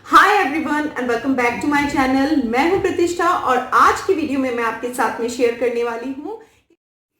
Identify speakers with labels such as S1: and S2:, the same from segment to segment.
S1: Hi everyone and welcome back to my channel. मैं हूं प्रतिष्ठा और आज की वीडियो में मैं आपके साथ में शेयर करने वाली हूं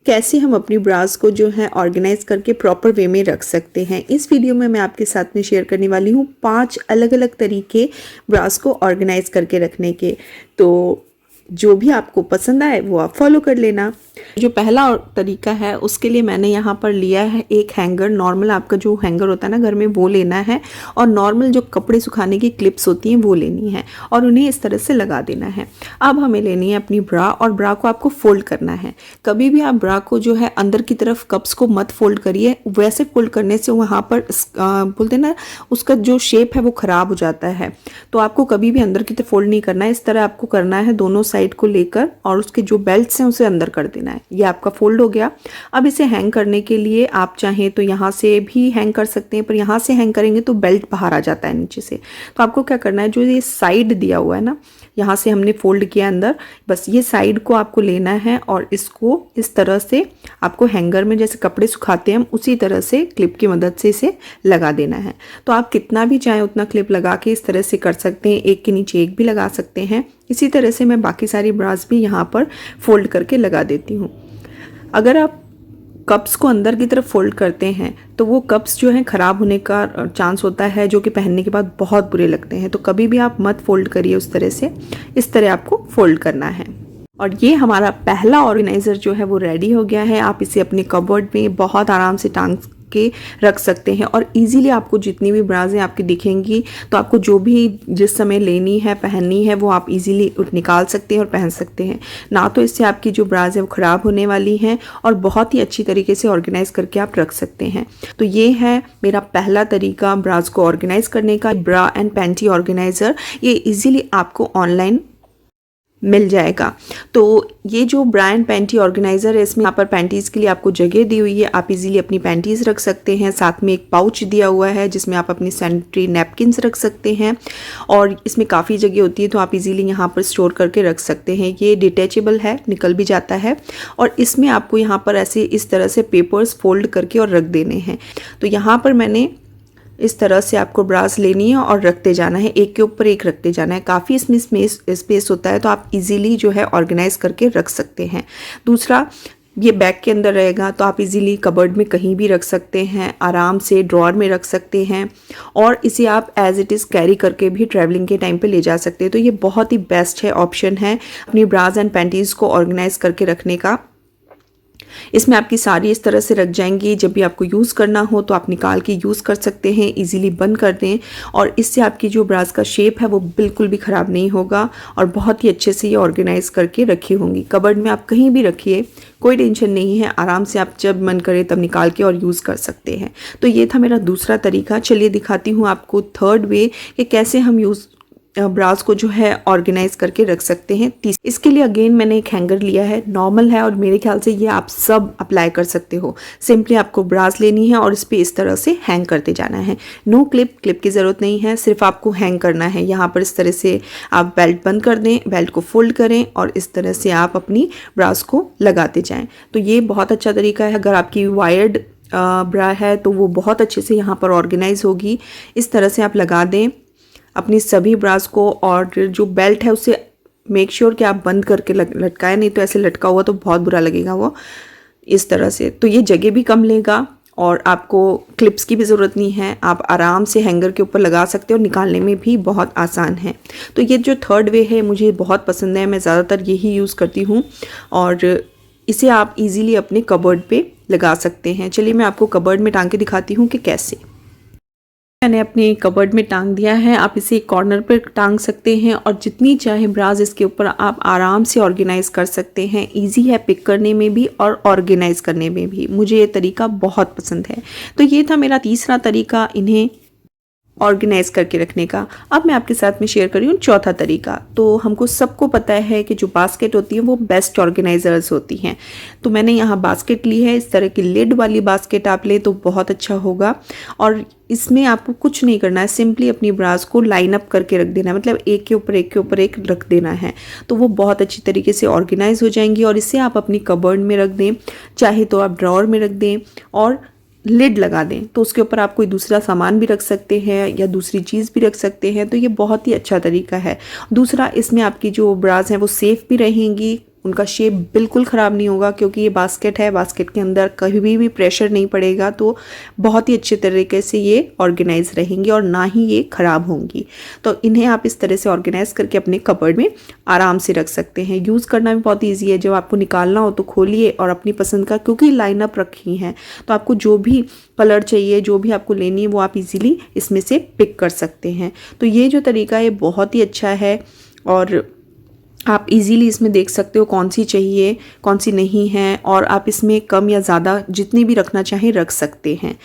S1: कैसे हम अपनी ब्रास को जो है ऑर्गेनाइज करके प्रॉपर वे में रख सकते हैं। इस वीडियो में मैं आपके साथ में शेयर करने वाली हूं 5 अलग अलग तरीके ब्रास को ऑर्गेनाइज करके रखने के। तो जो भी आपको पसंद आए वो आप फॉलो कर लेना। जो पहला तरीका है उसके लिए मैंने यहाँ पर लिया है एक हैंगर। नॉर्मल आपका जो हैंगर होता है ना घर में वो लेना है और नॉर्मल जो कपड़े सुखाने की क्लिप्स होती हैं वो लेनी है और उन्हें इस तरह से लगा देना है। अब हमें लेनी है अपनी ब्रा और ब्रा को आपको फोल्ड करना है। कभी भी आप ब्रा को जो है अंदर की तरफ कप्स को मत फोल्ड करिए, वैसे फोल्ड करने से वहाँ पर बोलते ना उसका जो शेप है वो ख़राब हो जाता है। तो आपको कभी भी अंदर की तरफ फोल्ड नहीं करना है, इस तरह आपको करना है दोनों साइड को लेकर और उसके जो बेल्ट्स हैं उसे अंदर कर देना है। ये आपका फोल्ड हो गया। अब इसे हैंग करने के लिए आप चाहें तो यहाँ से भी हैंग कर सकते हैं, पर यहाँ से हैंग करेंगे तो बेल्ट बाहर आ जाता है नीचे से। तो आपको क्या करना है, जो ये साइड दिया हुआ है ना, यहाँ से हमने फोल्ड किया अंदर, बस ये साइड को आपको लेना है और इसको इस तरह से आपको हैंगर में जैसे कपड़े सुखाते हैं हम उसी तरह से क्लिप की मदद से इसे लगा देना है। तो आप कितना भी चाहें उतना क्लिप लगा के इस तरह से कर सकते हैं, एक के नीचे एक भी लगा सकते हैं। इसी तरह से मैं बाकी सारी ब्रास भी यहाँ पर फोल्ड करके लगा देती हूँ। अगर आप कप्स को अंदर की तरफ फोल्ड करते हैं तो वो कप्स जो हैं ख़राब होने का चांस होता है, जो कि पहनने के बाद बहुत बुरे लगते हैं। तो कभी भी आप मत फोल्ड करिए उस तरह से, इस तरह आपको फोल्ड करना है। और ये हमारा पहला ऑर्गेनाइज़र जो है वो रेडी हो गया है। आप इसे अपने कबर्ड में बहुत आराम से टांग के रख सकते हैं और इजीली आपको जितनी भी ब्राज़ें आपकी दिखेंगी तो आपको जो भी जिस समय लेनी है पहननी है वो आप इजीली निकाल सकते हैं और पहन सकते हैं। ना तो इससे आपकी जो ब्राज़ है वो ख़राब होने वाली हैं और बहुत ही अच्छी तरीके से ऑर्गेनाइज करके आप रख सकते हैं। तो ये है मेरा पहला तरीका ब्राज़ को ऑर्गेनाइज करने का, ब्रा एंड पैंटी ऑर्गेनाइज़र। ये इजीली आपको ऑनलाइन मिल जाएगा। तो ये जो ब्रा एंड पैंटी ऑर्गेनाइज़र है इसमें यहाँ पर पैंटीज़ के लिए आपको जगह दी हुई है, आप इजीली अपनी पैंटीज़ रख सकते हैं। साथ में एक पाउच दिया हुआ है जिसमें आप अपनी सैनिटरी नैपकिन्स रख सकते हैं और इसमें काफ़ी जगह होती है तो आप इजीली यहाँ पर स्टोर करके रख सकते हैं। ये डिटैचेबल है, निकल भी जाता है और इसमें आपको यहाँ पर ऐसे इस तरह से पेपर्स फोल्ड करके और रख देने हैं। तो यहाँ पर मैंने इस तरह से आपको ब्रास लेनी है और रखते जाना है, एक के ऊपर एक रखते जाना है। काफ़ी इसमें स्पेस होता है तो आप इजीली जो है ऑर्गेनाइज करके रख सकते हैं। दूसरा, ये बैग के अंदर रहेगा तो आप इजीली कबर्ड में कहीं भी रख सकते हैं, आराम से ड्रॉअर में रख सकते हैं और इसे आप एज इट इज़ कैरी करके भी ट्रैवलिंग के टाइम पे ले जा सकते हैं। तो ये बहुत ही बेस्ट है, ऑप्शन है अपनी ब्रास एंड पैंटीज़ को ऑर्गेनाइज करके रखने का। इसमें आपकी सारी इस तरह से रख जाएंगी, जब भी आपको यूज़ करना हो तो आप निकाल के यूज़ कर सकते हैं, इजीली बंद कर दें और इससे आपकी जो ब्रास का शेप है वो बिल्कुल भी ख़राब नहीं होगा और बहुत ही अच्छे से ये ऑर्गेनाइज करके रखी होंगी। कबर्ड में आप कहीं भी रखिए, कोई टेंशन नहीं है, आराम से आप जब मन करे तब निकाल के और यूज़ कर सकते हैं। तो ये था मेरा दूसरा तरीका। चलिए दिखाती हूँ आपको थर्ड वे कि कैसे हम ब्रास को जो है ऑर्गेनाइज करके रख सकते हैं। इसके लिए अगेन मैंने एक हैंगर लिया है, नॉर्मल है और मेरे ख्याल से ये आप सब अप्लाई कर सकते हो। सिंपली आपको ब्रास लेनी है और इस पर इस तरह से हैंग करते जाना है। नो क्लिप की ज़रूरत नहीं है, सिर्फ आपको हैंग करना है। यहाँ पर इस तरह से आप बेल्ट बंद कर दें, बेल्ट को फोल्ड करें और इस तरह से आप अपनी ब्रास को लगाते जाएँ। तो ये बहुत अच्छा तरीका है। अगर आपकी वायर्ड ब्रा है तो वो बहुत अच्छे से यहाँ पर ऑर्गेनाइज होगी। इस तरह से आप लगा दें अपनी सभी ब्रास को और जो बेल्ट है उसे मेक श्योर कि आप बंद करके लटकाएं, नहीं तो ऐसे लटका हुआ तो बहुत बुरा लगेगा वो इस तरह से। तो ये जगह भी कम लेगा और आपको क्लिप्स की भी ज़रूरत नहीं है, आप आराम से हैंगर के ऊपर लगा सकते हो और निकालने में भी बहुत आसान है। तो ये जो थर्ड वे है मुझे बहुत पसंद है, मैं ज़्यादातर यही यूज़ करती हूँ और इसे आप इजीली अपने कबर्ड पे लगा सकते हैं। चलिए मैं आपको कबर्ड में टांग के दिखाती हूँ कि कैसे। मैंने अपने कबर्ड में टांग दिया है, आप इसे कॉर्नर पर टांग सकते हैं और जितनी चाहे ब्रास इसके ऊपर आप आराम से ऑर्गेनाइज कर सकते हैं। इजी है पिक करने में भी और ऑर्गेनाइज करने में भी, मुझे ये तरीका बहुत पसंद है। तो ये था मेरा तीसरा तरीका इन्हें ऑर्गेनाइज करके रखने का। अब मैं आपके साथ में शेयर कर रही हूँ चौथा तरीका। तो हमको सबको पता है कि जो बास्केट होती है वो बेस्ट ऑर्गेनाइजर्स होती हैं। तो मैंने यहाँ बास्केट ली है, इस तरह की लिड वाली बास्केट आप ले तो बहुत अच्छा होगा और इसमें आपको कुछ नहीं करना है, सिंपली अपनी ब्रास को लाइन अप करके रख देना है, मतलब एक के ऊपर एक के ऊपर एक रख देना है। तो वो बहुत अच्छी तरीके से ऑर्गेनाइज हो जाएंगी और इसे आप अपनी कबर्ड में रख दें, चाहे तो आप ड्रॉअर में रख दें और लिड लगा दें तो उसके ऊपर आप कोई दूसरा सामान भी रख सकते हैं या दूसरी चीज़ भी रख सकते हैं, तो ये बहुत ही अच्छा तरीका है। दूसरा, इसमें आपकी जो ब्रास हैं वो सेफ़ भी रहेंगी, उनका शेप बिल्कुल ख़राब नहीं होगा क्योंकि ये बास्केट है, बास्केट के अंदर कभी भी प्रेशर नहीं पड़ेगा, तो बहुत ही अच्छे तरीके से ये ऑर्गेनाइज रहेंगी और ना ही ये ख़राब होंगी। तो इन्हें आप इस तरह से ऑर्गेनाइज करके अपने कबर्ड में आराम से रख सकते हैं। यूज़ करना भी बहुत ईजी है, जब आपको निकालना हो तो खोलिए और अपनी पसंद का, क्योंकि लाइनअप रखी हैं तो आपको जो भी कलर चाहिए, जो भी आपको लेनी है वो आप इजीली इसमें से पिक कर सकते हैं। तो ये जो तरीका है बहुत ही अच्छा है और आप इजीली इसमें देख सकते हो कौन सी चाहिए कौन सी नहीं है, और आप इसमें कम या ज़्यादा जितनी भी रखना चाहें रख सकते हैं।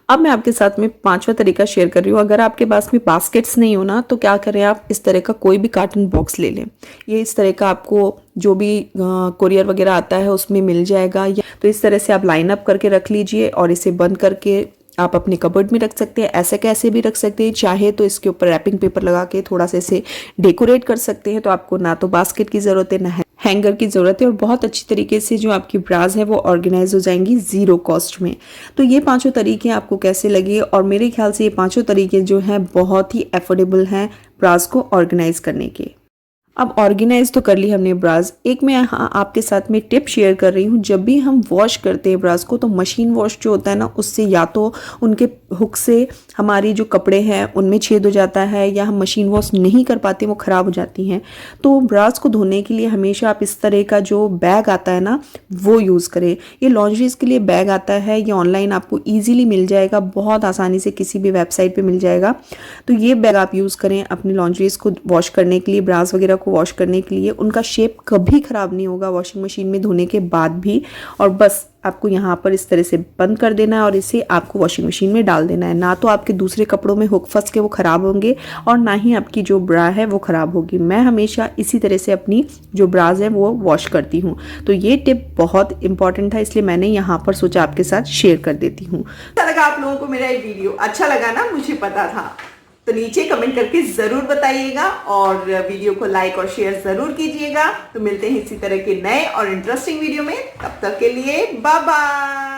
S1: अब मैं आपके साथ में पांचवा तरीका शेयर कर रही हूँ। अगर आपके पास में बास्केट्स नहीं हो ना, तो क्या करें, आप इस तरह का कोई भी कार्टन बॉक्स ले लें। ये इस तरह का आपको जो भी कोरियर वगैरह आता है उसमें मिल जाएगा। तो इस तरह से आप लाइन अप करके रख लीजिए और इसे बंद करके आप अपने कबर्ड में रख सकते हैं। ऐसे कैसे भी रख सकते हैं, चाहे तो इसके ऊपर रैपिंग पेपर लगा के थोड़ा सा इसे डेकोरेट कर सकते हैं, तो आपको ना तो बास्केट की ज़रूरत है ना हैंगर की ज़रूरत है, और बहुत अच्छी तरीके से जो आपकी ब्रास है वो ऑर्गेनाइज हो जाएंगी ज़ीरो कॉस्ट में। तो ये पांचों तरीके आपको कैसे लगे, और मेरे ख्याल से ये पांचों तरीके जो हैं बहुत ही अफोर्डेबल हैं ब्रास को ऑर्गेनाइज करने के। अब ऑर्गेनाइज तो कर ली हमने ब्रास, एक मैं यहाँ आपके साथ में टिप शेयर कर रही हूँ। जब भी हम वॉश करते हैं ब्रास को, तो मशीन वॉश जो होता है ना, उससे या तो उनके हुक से हमारी जो कपड़े हैं उनमें छेद हो जाता है, या हम मशीन वॉश नहीं कर पाते, वो ख़राब हो जाती हैं। तो ब्रास को धोने के लिए हमेशा आप इस तरह का जो बैग आता है ना वो यूज़ करें। ये लॉन्ड्रीज के लिए बैग आता है, ये ऑनलाइन आपको ईजिली मिल जाएगा, बहुत आसानी से किसी भी वेबसाइट पर मिल जाएगा। तो ये बैग आप यूज़ करें अपनी लॉन्ड्रीज को वॉश करने के लिए, ब्रास वगैरह को वॉश करने के लिए। उनका शेप कभी ख़राब नहीं होगा वॉशिंग मशीन में धोने के बाद भी। और बस आपको यहाँ पर इस तरह से बंद कर देना है और इसे आपको वॉशिंग मशीन में डाल देना है। ना तो आपके दूसरे कपड़ों में हुक फंस के वो ख़राब होंगे और ना ही आपकी जो ब्रा है वो ख़राब होगी। मैं हमेशा इसी तरह से अपनी जो ब्राज है वो वॉश करती हूँ। तो ये टिप बहुत इंपॉर्टेंट है, इसलिए मैंने यहाँ पर सोचा आपके साथ शेयर कर देती हूँ। अच्छा लगा आप लोगों को मेरा ये वीडियो? अच्छा लगा ना? मुझे पता था। तो नीचे कमेंट करके ज़रूर बताइएगा और वीडियो को लाइक और शेयर ज़रूर कीजिएगा। तो मिलते हैं इसी तरह के नए और इंटरेस्टिंग वीडियो में, तब तक के लिए बाय बाय।